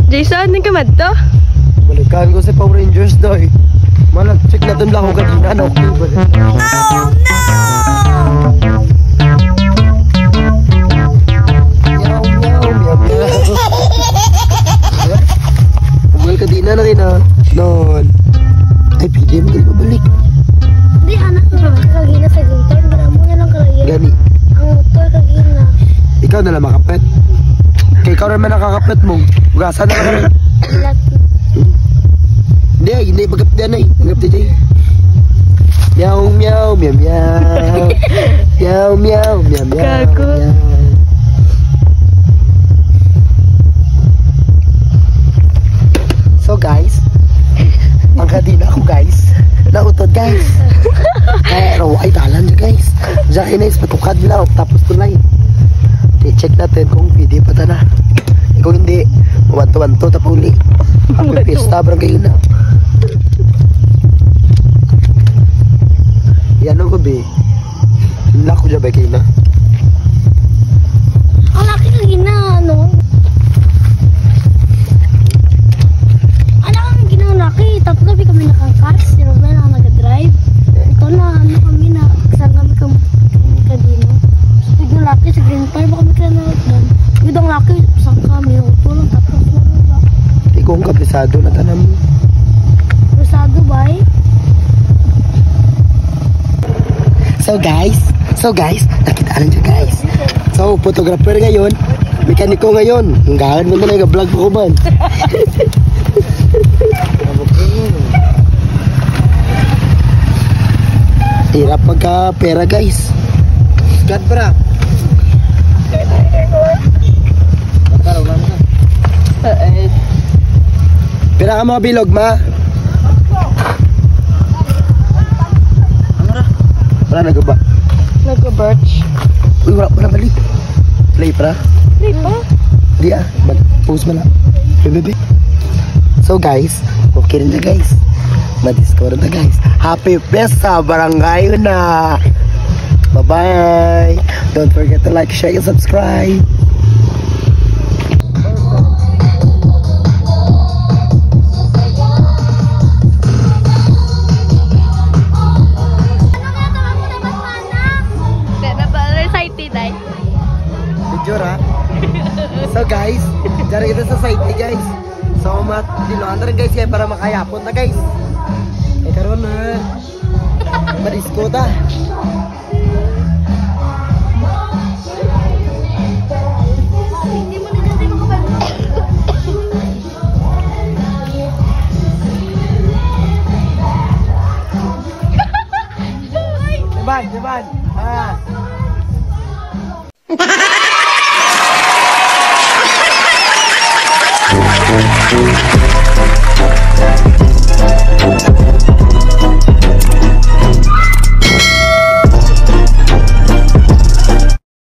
Jason, nang kamad to? Balikan ko sa Power Rangers daw eh. Malag, check natin lang ako kanina. Ano, okay ba? Oh no! Meow, meow, meow, meow. Ugal ka din na rin ah. Noon. Ay, pwede mo kayo babalik. Hindi, anak mo naman kagina sa ginto. Hindi na mo lang kalagyan. Gani, Ang motor kagina. ikaw na lang makapet. Kaya ikaw naman nakakapet mo. Ugasan na lang rin. Ilat. Hindi, bagap din ay. Bagap din ay. Meow, meow, meow, meow. Meow, meow, meow, meow. Gago. So guys, ang kadina ko guys. Nautod guys. Kaya raw ay talan niya guys. Diyan na is patukad nila tapos tulay. Okay, check natin kung pwede pa na. Kung hindi, mawanto-wanto tapuli. Ang pista barangay na. Yan ang gabi. Lako dyan ba kayo na? Ang laki kagina, ano? Anak ang ginalaki. Tapos gabi kami nakangkars. Si Romel na nag-drive. Ikaw na, ano kami na. Saan kami kadino. Bigong laki sa Green Park. Baka kami kanawag doon. Bigong laki. Saan kami. Uto lang. Tapos ano ba? Ikaw ang kapisado na tanam. Rosado ba eh? So guys, nakita lang siya guys. So, photographer ngayon, mekaniko ngayon. Ang gahan mo na lang, vlog ko man. Hirap pagka pera guys. God bra. Pera ka mga bilog ma. Wala nagaba. Nag-birch. Uy, wala balik. Play pra. Hindi pa. Di ah, mag-post mo lang. Pwede. So guys, okay rin na guys. Ma-discover na guys. Happy Fiesta Barangay na. Bye-bye. Don't forget to like, share, and subscribe. So guys, dyan kita sa site guys. So diluan na rin guys kaya para makayapon na guys. Eh karon na madisco ta. Jeban. Ah.